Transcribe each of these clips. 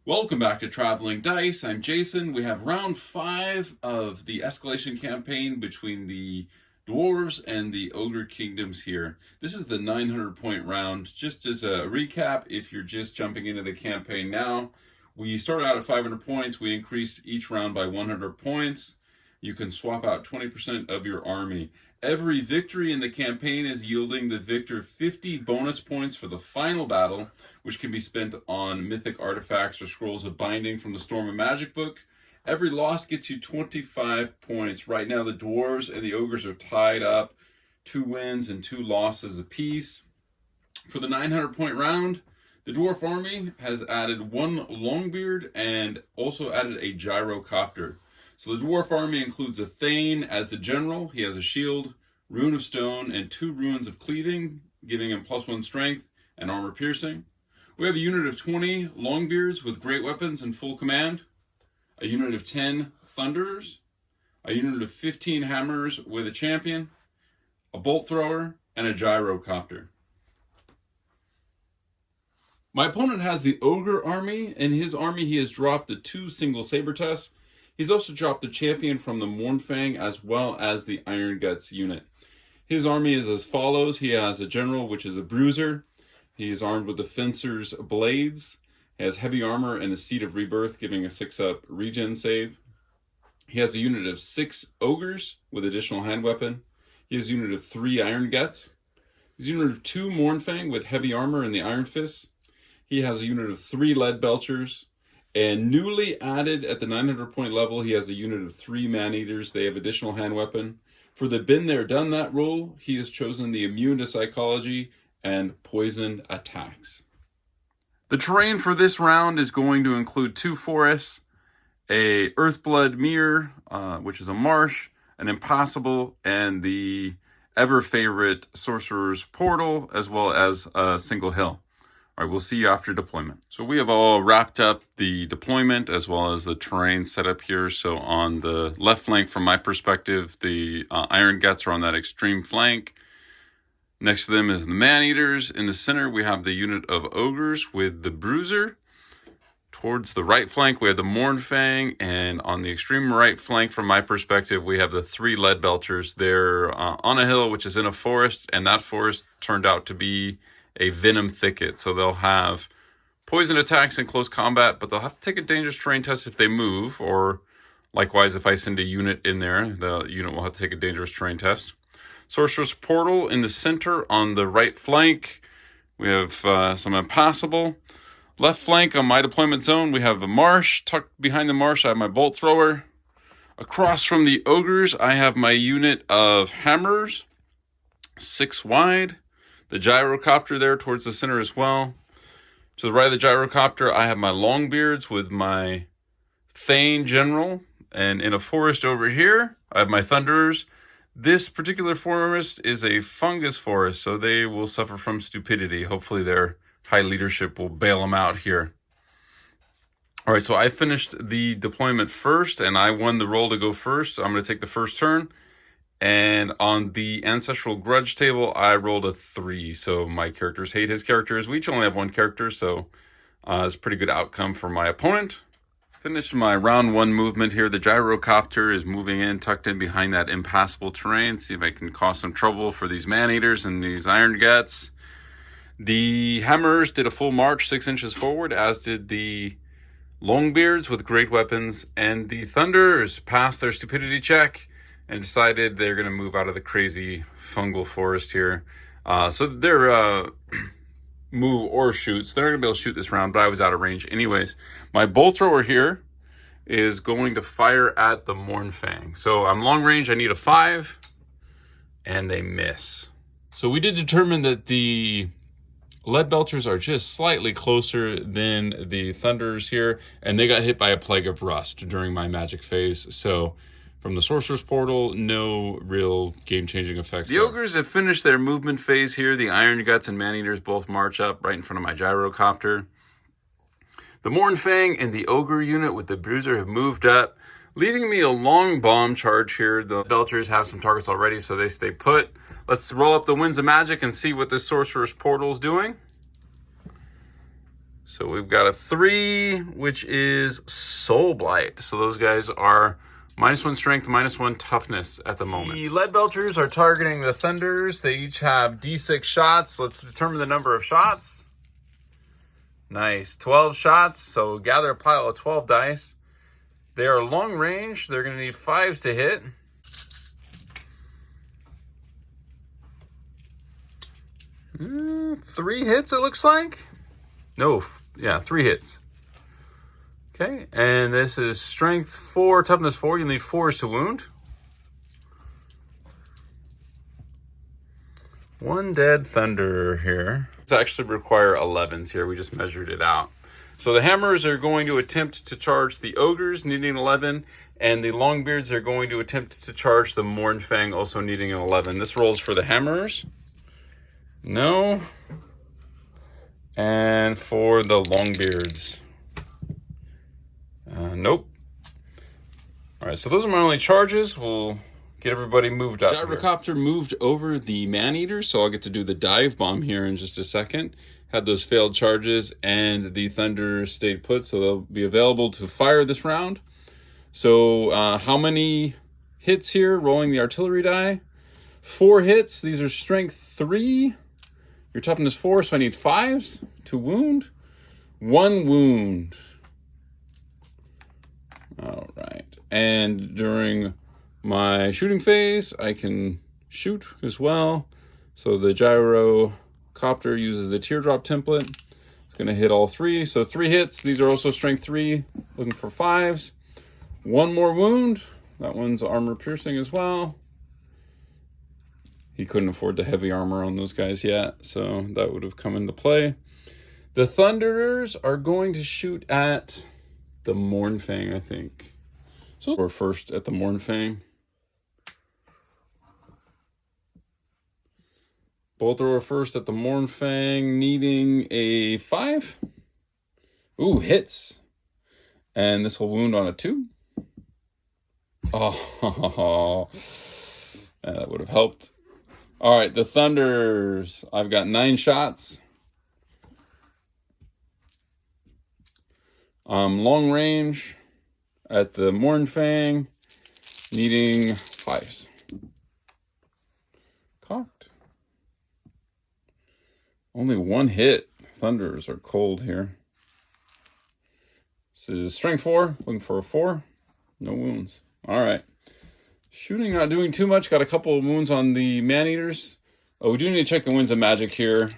Welcome back to Traveling Dice. I'm Jason. We have round 5 of the Escalation campaign between the Dwarves and the Ogre Kingdoms here. This is the 900-point round. Just as a recap, if you're just jumping into the campaign now, we started out at 500 points. We increased each round by 100 points. You can swap out 20% of your army. Every victory in the campaign is yielding the victor 50 bonus points for the final battle, which can be spent on mythic artifacts or scrolls of binding from the Storm of Magic book. Every loss gets you 25 points. Right now, the Dwarves and the Ogres are tied up, 2 wins and 2 losses apiece. For the 900-point round, the Dwarf army has added 1 Longbeard and also added a Gyrocopter. So the Dwarf army includes a Thane as the general. He has a shield, Rune of Stone, and 2 runes of cleaving, giving him +1 strength and armor piercing. We have a unit of 20 Longbeards with great weapons and full command, a unit of 10 Thunderers, a unit of 15 Hammers with a champion, a Bolt Thrower, and a Gyrocopter. My opponent has the Ogre army. In his army, he has dropped the 2 single saber tests. He's also dropped the champion from the Mournfang as well as the Iron Guts unit. His army is as follows. He has a general, which is a bruiser. He is armed with the Fencer's Blades. He has heavy armor and a Seed of Rebirth, giving a 6-up regen save. He has a unit of 6 Ogres with additional hand weapon. He has a unit of 3 Iron Guts. He has a unit of 2 Mournfang with heavy armor and the Iron Fists. He has a unit of 3 Lead Belchers. And newly added at the 900-point level, he has a unit of 3 Man-Eaters. They have additional hand weapon. For the been there, done that rule, he has chosen the immune to psychology and poisoned attacks. The terrain for this round is going to include 2 forests, a Earthblood Mere, which is a marsh, an Impassable, and the ever-favorite Sorcerer's Portal, as well as a single hill. All right, we'll see you after deployment. So we have all wrapped up the deployment as well as the terrain set up here. So on the left flank, from my perspective, the Iron Guts are on that extreme flank. Next to them is the Man-Eaters. In the center, we have the unit of Ogres with the Bruiser. Towards the right flank, we have the Mournfang. And on the extreme right flank, from my perspective, we have the 3 Lead Belchers. They're on a hill, which is in a forest. And that forest turned out to be a venom thicket, so they'll have poison attacks in close combat, but they'll have to take a dangerous terrain test if they move, or likewise, if I send a unit in there, the unit will have to take a dangerous terrain test. Sorcerer's Portal in the center on the right flank. We have some Impassable. Left flank on my deployment zone, we have the marsh. Tucked behind the marsh, I have my Bolt Thrower. Across from the Ogres, I have my unit of Hammers, 6 wide. The Gyrocopter there towards the center as well. To the right of the Gyrocopter, I have my Longbeards with my Thane General. And in a forest over here, I have my Thunderers. This particular forest is a fungus forest, so they will suffer from stupidity. Hopefully their high leadership will bail them out here. All right, so I finished the deployment first, and I won the roll to go first. So I'm going to take the first turn. And on the Ancestral Grudge table, I rolled a 3. So my characters hate his characters. We each only have 1 character, so it's a pretty good outcome for my opponent. Finished my round 1 movement here. The Gyrocopter is moving in, tucked in behind that impassable terrain. See if I can cause some trouble for these Man-Eaters and these Iron Guts. The Hammers did a full march 6 inches forward, as did the Longbeards with great weapons. And the Thunderers passed their stupidity check and decided they're going to move out of the crazy fungal forest here. So they're move or shoot. So they're not going to be able to shoot this round, but I was out of range anyways. My Bolt Thrower here is going to fire at the Mournfang. So I'm long range. I need a 5, and they miss. So we did determine that the Lead Belchers are just slightly closer than the Thunderers here, and they got hit by a Plague of Rust during my magic phase. So from the Sorcerer's Portal, no real game-changing effects. The Ogres have finished their movement phase here. The Iron Guts and Man-Eaters both march up right in front of my Gyrocopter. The Mournfang and the Ogre unit with the Bruiser have moved up, leaving me a long bomb charge here. The Belchers have some targets already, so they stay put. Let's roll up the Winds of Magic and see what this Sorcerer's Portal is doing. So we've got a 3, which is Soul Blight. So those guys are -1 strength, -1 toughness at the moment. The lead belchers are targeting the thunders. They each have D6 shots. Let's determine the number of shots. Nice, 12 shots. So gather a pile of 12 dice. They are long range. They're going to need 5s to hit. Three hits, it looks like. No, yeah, 3 hits. Okay, and this is strength 4, toughness 4. You'll need 4s to wound. 1 dead thunder here. It's actually require 11s here. We just measured it out. So the hammers are going to attempt to charge the ogres, needing 11, and the longbeards are going to attempt to charge the Mournfang, also needing an 11. This rolls for the hammers. No. And for the longbeards. Nope. All right, so those are my only charges. We'll get everybody moved up. Gyrocopter moved over the man-eater, so I'll get to do the dive bomb here in just a second. Had those failed charges, and the thunder stayed put, so they'll be available to fire this round. So how many hits here? Rolling the artillery die. 4 hits. These are strength 3. Your toughness 4, so I need 5s to wound. 1 wound. All right. And during my shooting phase, I can shoot as well. So the gyrocopter uses the teardrop template. It's going to hit all 3. So 3 hits. These are also strength 3, looking for 5s. 1 more wound. That one's armor piercing as well. He couldn't afford the heavy armor on those guys yet, so that would have come into play. The Thunderers are going to shoot at the Mournfang, I think. So we're first at the Mournfang. Both are first at the Mournfang, needing a 5. Ooh, hits. And this will wound on a 2. Oh, that would have helped. All right, the Thunders. I've got 9 shots. Long range at the Mournfang, needing 5s. Cocked. Only 1 hit. Thunders are cold here. This is strength 4, looking for a 4. No wounds. All right. Shooting, not doing too much. Got a couple of wounds on the man-eaters. Oh, we do need to check the winds of magic here.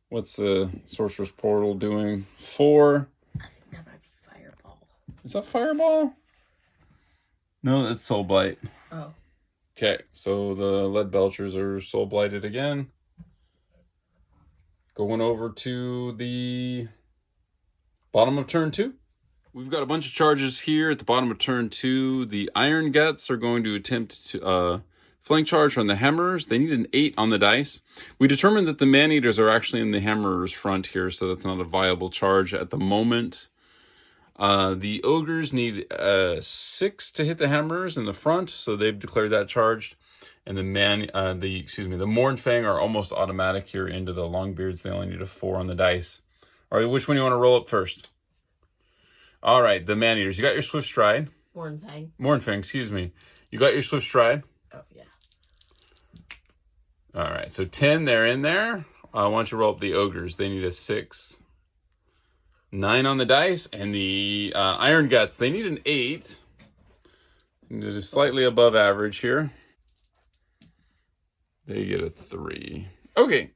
What's the sorcerer's portal doing? 4. I think that might be fireball. Is that fireball? No, that's soul blight. Oh. Okay, so the lead belchers are soul blighted again. Going over to the bottom of turn 2. We've got a bunch of charges here at the bottom of turn 2. The Iron Guts are going to attempt to flank charge on the Hammers. They need an 8 on the dice. We determined that the Man-Eaters are actually in the Hammerers front here, so that's not a viable charge at the moment. The Ogres need 6 to hit the Hammers in the front, so they've declared that charged. And the Mournfang are almost automatic here into the Longbeards. They only need a 4 on the dice. All right, which one do you want to roll up first? All right, the Man-Eaters. You got your Swift Stride. Mournfang, excuse me. You got your Swift Stride. Oh, yeah. All right, so 10, they're in there. Why don't you roll up the Ogres? They need a 6. 9 on the dice. And the Iron Guts, they need an 8. They're slightly above average here. They get a 3. Okay.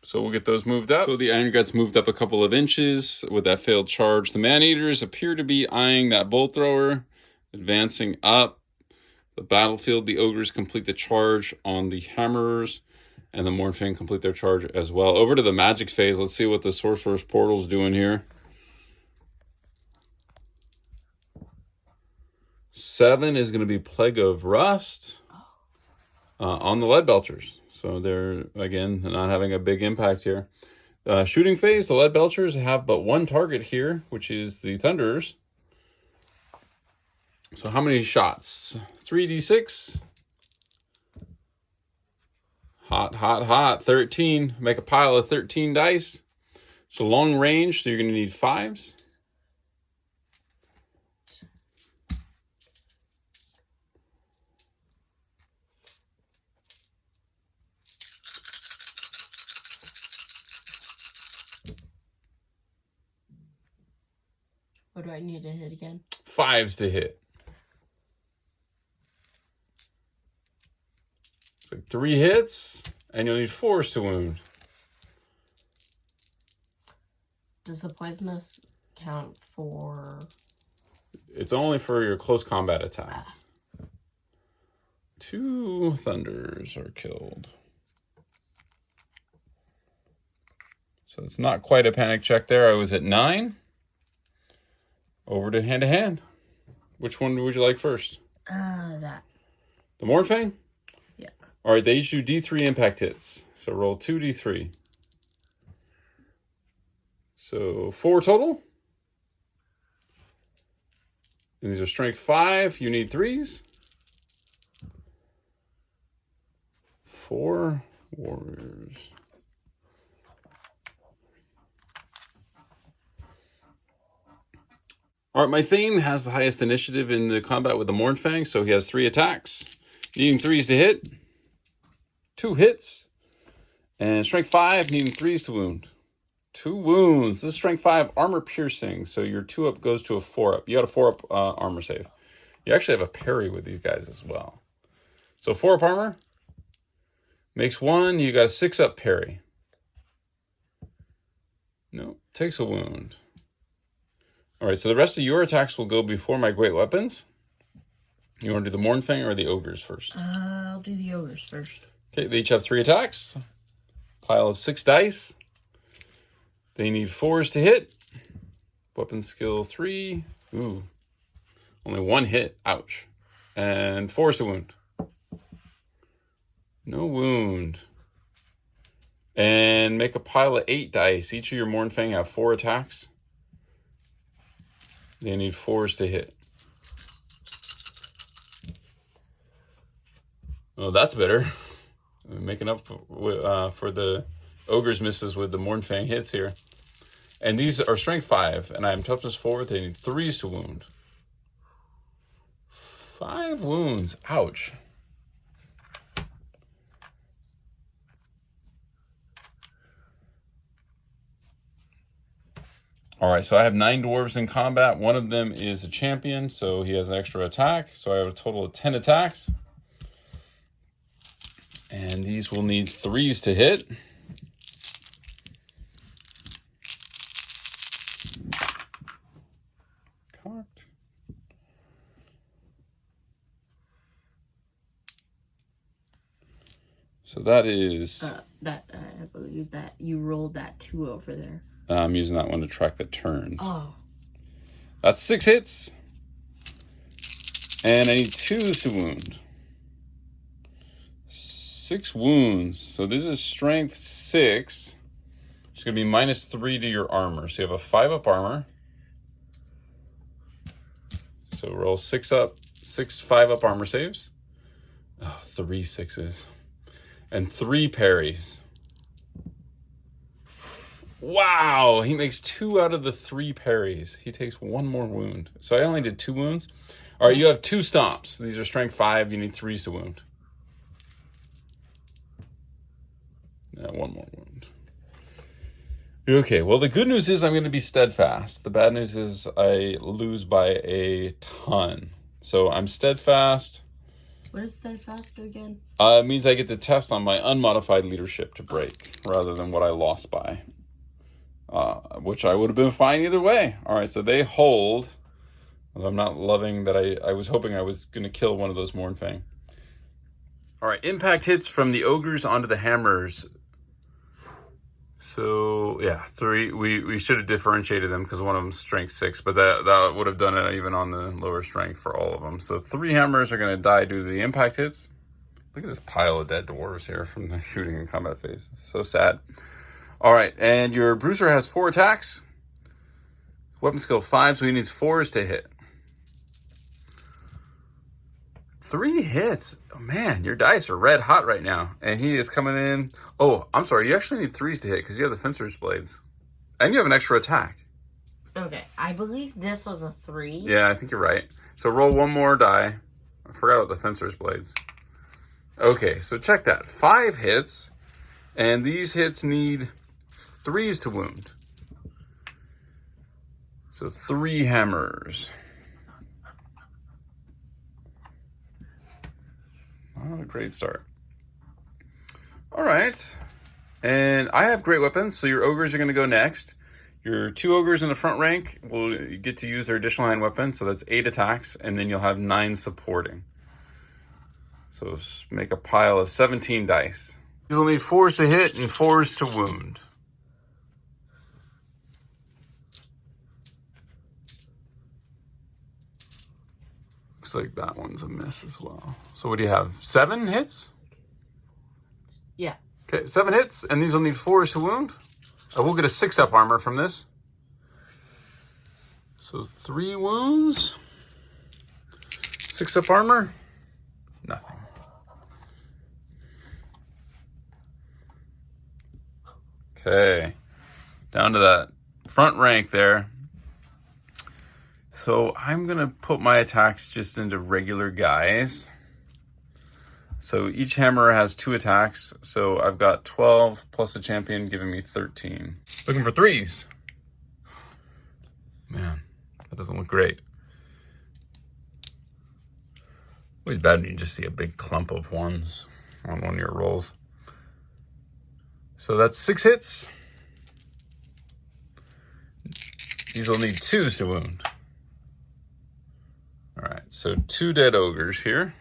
So we'll get those moved up. So the Iron Guts moved up a couple of inches with that failed charge. The Man-Eaters appear to be eyeing that Bolt Thrower, advancing up the battlefield. The Ogres complete the charge on the Hammers, and the Mournfang complete their charge as well. Over to the Magic phase. Let's see what the Sorcerer's Portal's doing here. 7 is going to be Plague of Rust on the Lead Belchers. So they're, again, not having a big impact here. Shooting phase, the Lead Belchers have but 1 target here, which is the Thunderers. So how many shots? 3d6. Hot, hot, hot. 13. Make a pile of 13 dice. So long range, so you're going to need 5s. What do I need to hit again? 5s to hit. So 3 hits, and you'll need 4s to wound. Does the poisonous count for... It's only for your close combat attacks. 2 thunders are killed. So it's not quite a panic check there. I was at 9. Over to hand. Which one would you like first? That. The Mornfang? Yeah. All right, they each do D3 impact hits. So roll 2d3. So 4 total. And these are strength 5. You need 3s. 4 warriors. All right, my Thane has the highest initiative in the combat with the Mornfang, so he has 3 attacks. Needing 3s to hit. 2 hits. And strength 5, needing 3s to wound. 2 wounds. This is strength 5 armor piercing, so your 2-up goes to a 4-up. You got a 4-up armor save. You actually have a parry with these guys as well. So 4-up armor makes 1. You got a 6-up parry. No, takes a wound. All right, so the rest of your attacks will go before my great weapons. You want to do the Mornfang or the Ogres first? I'll do the Ogres first. Okay, they each have 3 attacks. Pile of 6 dice. They need 4s to hit. Weapon skill 3. Ooh. Only 1 hit. Ouch. And 4s to wound. No wound. And make a pile of 8 dice. Each of your Mornfang have 4 attacks. They need 4s to hit. Oh, that's better. I'm making up for the Ogre's misses with the Mornfang hits here. And these are strength 5, and I'm toughness 4. They need 3s to wound. 5 wounds. Ouch. All right, so I have 9 dwarves in combat. One of them is a champion, so he has an extra attack. So I have a total of 10 attacks. And these will need 3s to hit. Cocked. So that is... I believe that you rolled that 2 over there. I'm using that one to track the turns. Oh. That's 6 hits. And I need 2s to wound. 6 wounds. So this is strength 6. It's going to be minus 3 to your armor. So you have a 5-up armor. So roll 6 5-up armor saves. Oh, 3 6s. And 3 parries. Wow, he makes 2 out of the 3 parries. He takes 1 more wound. So I only did 2 wounds. All right, you have 2 stomps. These are strength 5. You need 3s to wound. 1 more wound. Okay, well, the good news is I'm going to be steadfast. The bad news is I lose by a ton. So I'm steadfast. What is steadfast again? It means I get to test on my unmodified leadership to break rather than what I lost by. Which I would have been fine either way. All right, so they hold. I'm not loving that I was hoping I was going to kill one of those Mornfang. All right, impact hits from the Ogres onto the Hammers. So, yeah, 3. We should have differentiated them because one of them's strength 6, but that would have done it even on the lower strength for all of them. So 3 Hammers are going to die due to the impact hits. Look at this pile of dead dwarves here from the shooting and combat phase. It's so sad. All right, and your Bruiser has 4 attacks. Weapon skill 5, so he needs 4s to hit. 3 hits. Oh, man, your dice are red hot right now. And he is coming in. Oh, I'm sorry. You actually need 3s to hit because you have the Fencer's Blades. And you have an extra attack. Okay, I believe this was a 3. Yeah, I think you're right. So roll one more die. I forgot about the fencer's blades. Okay, so check that. 5 hits, and these hits need 3s to wound. So 3 hammers. Oh, a great start. All right. And I have great weapons, so your ogres are going to go next. Your 2 ogres in the front rank will get to use their additional hand weapon, so that's 8 attacks, and then you'll have 9 supporting. So make a pile of 17 dice. You'll need 4s to hit and 4s to wound. Looks like that one's a miss as well. So what do you have? 7 hits? Yeah. Okay, 7 hits, and these will need 4s to wound. I will get a 6-up armor from this. So 3 wounds. 6-up armor. Nothing. Okay. Down to that front rank there. So I'm going to put my attacks just into regular guys. So each hammer has 2 attacks. So I've got 12 plus a champion giving me 13. Looking for 3s. Man, that doesn't look great. Always bad when you just see a big clump of 1s on one of your rolls. So that's 6 hits. These will need 2s to wound. All right, so 2 dead ogres here.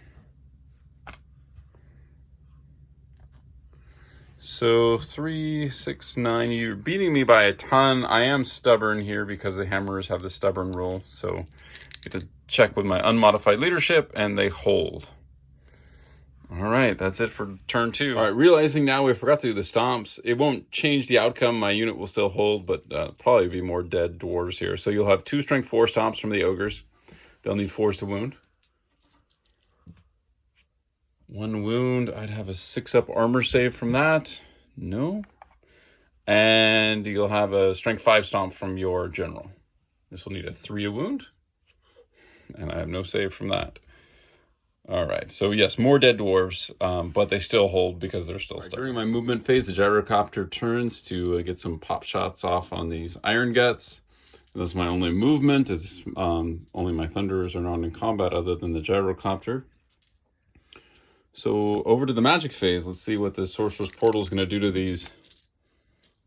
So 3, 6, 9, you're beating me by a ton. I am stubborn here because the hammers have the stubborn rule. So I get to check with my unmodified leadership and they hold. All right, that's it for turn 2. All right, realizing now we forgot to do the stomps. It won't change the outcome. My unit will still hold, but probably be more dead dwarves here. So you'll have 2 strength 4 stomps from the ogres. They'll need 4s to wound. 1 wound. I'd have a 6-up armor save from that. No. And you'll have a strength 5 stomp from your general. This will need a 3 to wound. And I have no save from that. All right. So yes, more dead dwarves, but they still hold because they're still stuck. During my movement phase, the gyrocopter turns to get some pop shots off on these iron guts. This is my only movement. Is only my thunderers are not in combat other than the gyrocopter. So over to the magic phase. Let's see what the sorcerer's portal is going to do to these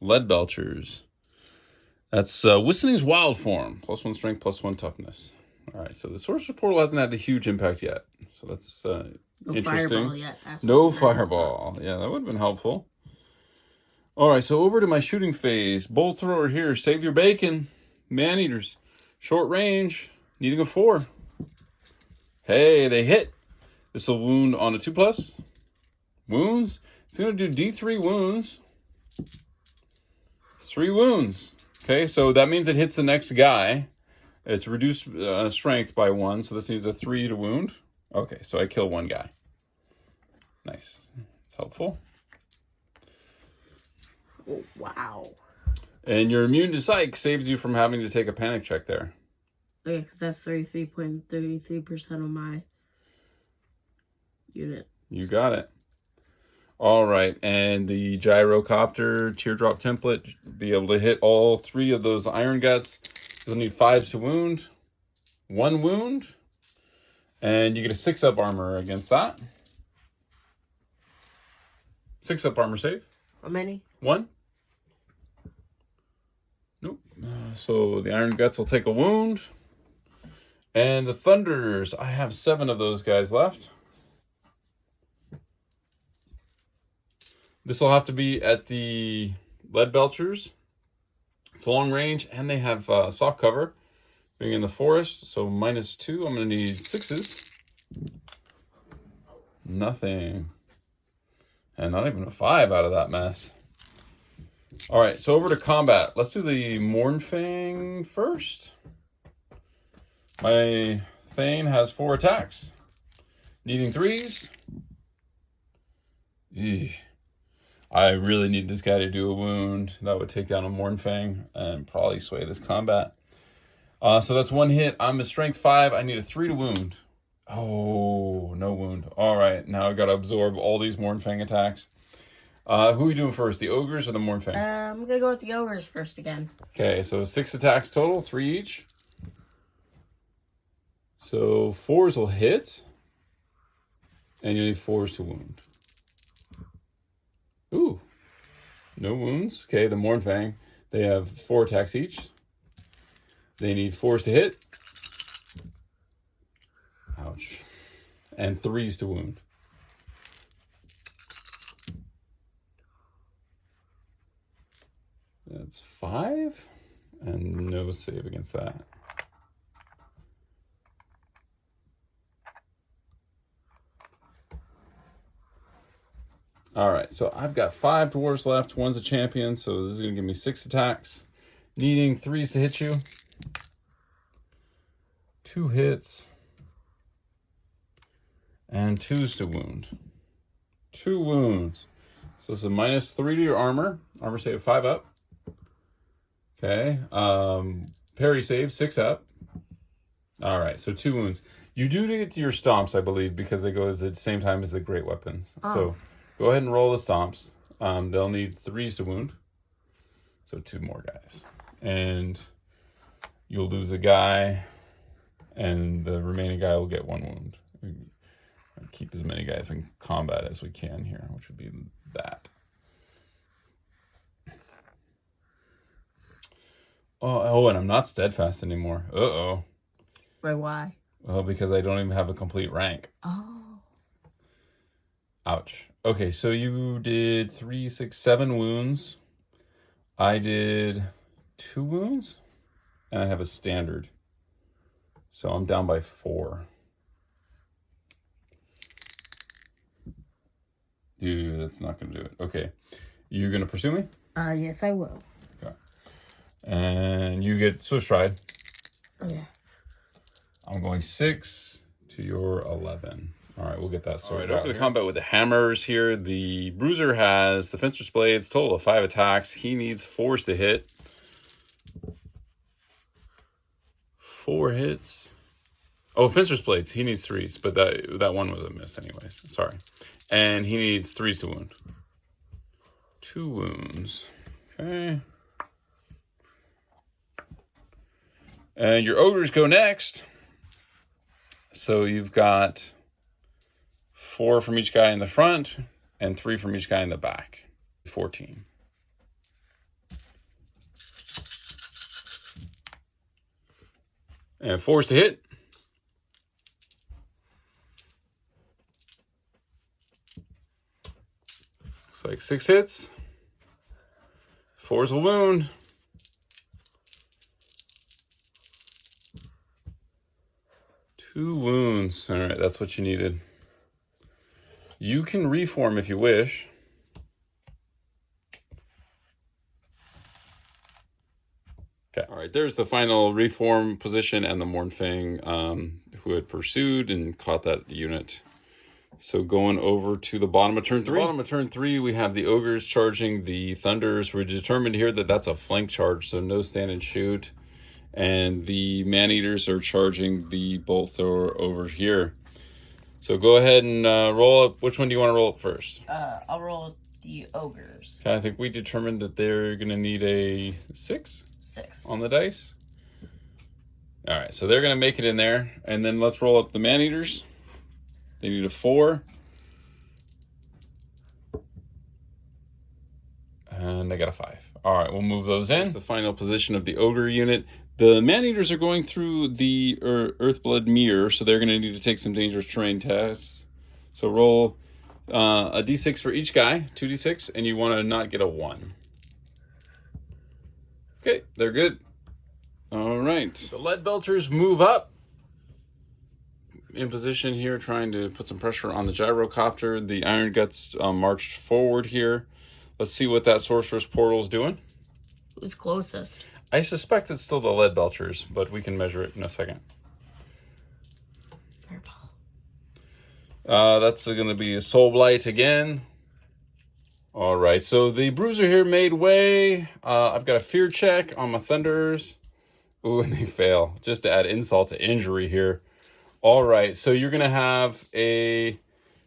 lead belchers. That's Whistling Wild Form. +1 strength, +1 toughness. All right, so the sorcerer's portal hasn't had a huge impact yet. So that's No interesting. fireball yet. No fireball. Yeah, that would have been helpful. All right, so over to my shooting phase. Bolt thrower here. Save your bacon. Man-eaters. Short range. Needing a 4. Hey, they hit. This will wound on a 2+. Wounds. It's going to do D3 wounds. 3 wounds. Okay, so that means it hits the next guy. It's reduced strength by 1, so this needs a 3 to wound. Okay, so I kill 1 guy. Nice. It's helpful. Oh, wow. And your immune to psych saves you from having to take a panic check there. Okay, because that's 33.33% of my unit. You got it. All right, and the gyrocopter teardrop template, be able to hit all 3 of those iron guts. You'll need 5s to wound. 1 wound. And you get a 6-up armor against that. 6-up armor save. How many? 1. Nope. So the iron guts will take a wound. And the thunderers, I have 7 of those guys left. This will have to be at the lead belchers. It's long range, and they have soft cover, being in the forest. So -2. I'm going to need 6s. Nothing. And not even a 5 out of that mess. All right, so over to combat. Let's do the Mournfang first. My Thane has 4 attacks. Needing 3s. Eesh. I really need this guy to do a wound. That would take down a Mournfang and probably sway this combat. So that's 1 hit. I'm a strength 5. I need a 3 to wound. Oh, no wound. All right, now I got to absorb all these Mournfang attacks. Who are we doing first, the ogres or the Mournfang? I'm going to go with the ogres first again. Okay, so 6 attacks total, 3 each. So 4s will hit. And you need 4s to wound. Ooh. No wounds. Okay, the Mournfang, they have 4 attacks each. They need 4s to hit. Ouch. And 3s to wound. That's 5. And no save against that. All right, so I've got 5 dwarves left. 1's a champion, so this is going to give me 6 attacks. Needing 3s to hit you. 2 hits. And 2s to wound. 2 wounds. So it's a -3 to your armor. Armor save 5 up. Okay. Parry save 6 up. All right, so 2 wounds. You do get to your stomps, I believe, because they go at the same time as the great weapons. Oh. So go ahead and roll the stomps. They'll need 3s to wound. So 2 more guys. And you'll lose a guy, and the remaining guy will get 1 wound. Keep as many guys in combat as we can here, which would be that. Oh, and I'm not steadfast anymore. Uh-oh. Wait, why? Well, because I don't even have a complete rank. Oh. Ouch. Okay, so you did 3, 6, 7 wounds. I did 2 wounds, and I have a standard. So I'm down by 4. Dude, that's not going to do it. Okay. You're going to pursue me? Yes, I will. Okay. And you get Swift Stride. Oh, yeah. I'm going 6 to your 11. All right, we'll get that sorted out. Over the combat with the hammers here. The Bruiser has the Fencer's Blades, total of 5 attacks. He needs 4s to hit. 4 hits. Oh, Fencer's Blades, he needs 3s, but that one was a miss anyways. Sorry. And he needs 3s to wound. 2 wounds. Okay. And your ogres go next. So you've got 4 from each guy in the front and 3 from each guy in the back. 14. And 4s to hit. Looks like 6 hits. 4s will wound. 2 wounds. All right, that's what you needed. You can reform if you wish. Okay. All right, there's the final reform position and the Mournfang who had pursued and caught that unit. So going over to the bottom of turn 3. Bottom of turn 3, we have the ogres charging the thunders. We're determined here that that's a flank charge, so no stand and shoot. And the man-eaters are charging the bolt thrower over here. So go ahead and roll up. Which one do you want to roll up first? I'll roll the ogres. Okay, I think we determined that they're going to need a 6? 6. On the dice. All right, so they're going to make it in there. And then let's roll up the man-eaters. They need a 4. And they got a 5. All right, we'll move those in. The final position of the ogre unit. The man-eaters are going through the Earthblood Mirror, so they're going to need to take some dangerous terrain tests. So roll a d6 for each guy, 2d6, and you want to not get a 1. Okay, they're good. All right. The lead belchers move up in position here, trying to put some pressure on the gyrocopter. The Iron Guts marched forward here. Let's see what that Sorcerer's Portal is doing. Who's closest? I suspect it's still the lead belchers, but we can measure it in a second. Purple. That's going to be a Soul Blight again All right, so the bruiser here made way. I've got a fear check on my thunders. Ooh, and they fail. Just to add insult to injury here. All right, so you're going to have a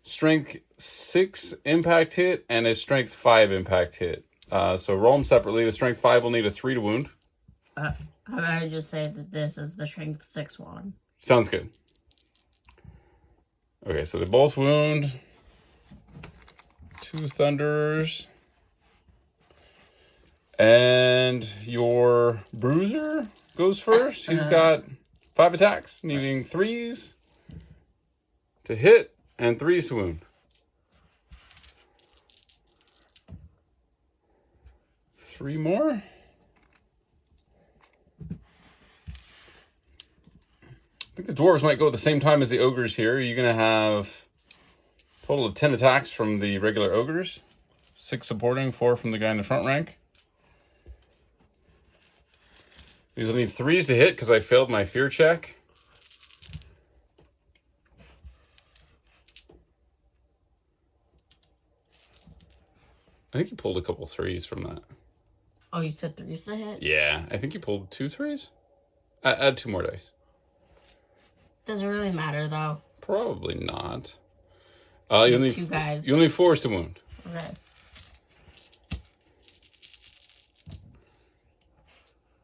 strength 6 impact hit and a strength 5 impact hit. So roll them separately. The strength 5 will need a 3 to wound. I would just say that this is the strength 6 one. Sounds good. Okay, so they both wound. 2 thunders. And your bruiser goes first. He's got 5 attacks, needing 3s to hit and 3s to wound. 3 more. I think the dwarves might go at the same time as the ogres here. You're going to have a total of 10 attacks from the regular ogres. 6 supporting, 4 from the guy in the front rank. These will need 3s to hit because I failed my fear check. I think you pulled a couple 3s from that. Oh, you said 3s to hit? Yeah, I think you pulled 2 3s. Add 2 more dice. Does it really matter, though? Probably not. You'll need 2 guys. You'll need 4s to wound. Okay.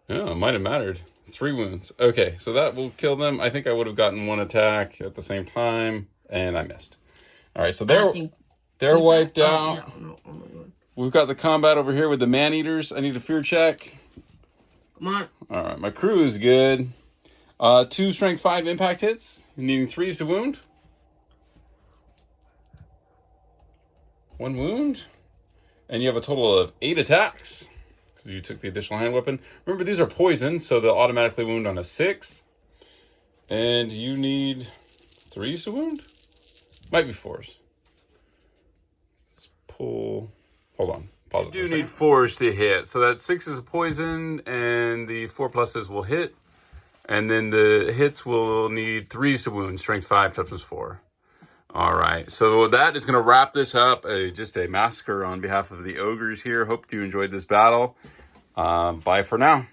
Yeah, it might have mattered. 3 wounds. Okay, so that will kill them. I think I would have gotten 1 attack at the same time, and I missed. All right, so they're wiped out. Yeah, no. We've got the combat over here with the man-eaters. I need a fear check. Come on. All right, my crew is good. 2 strength 5 impact hits, needing 3s to wound. 1 wound. And you have a total of 8 attacks. You took the additional hand weapon. Remember, these are poison, so they'll automatically wound on a 6. And you need 3s to wound? Might be 4s. Let's pull. Hold on. Pause it. You do need 4s to hit. So that 6 is a poison, and the 4 pluses will hit. And then the hits will need 3s to wound. Strength 5, toughness 4. All right, so that is going to wrap this up. Just a massacre on behalf of the ogres here. Hope you enjoyed this battle. Bye for now.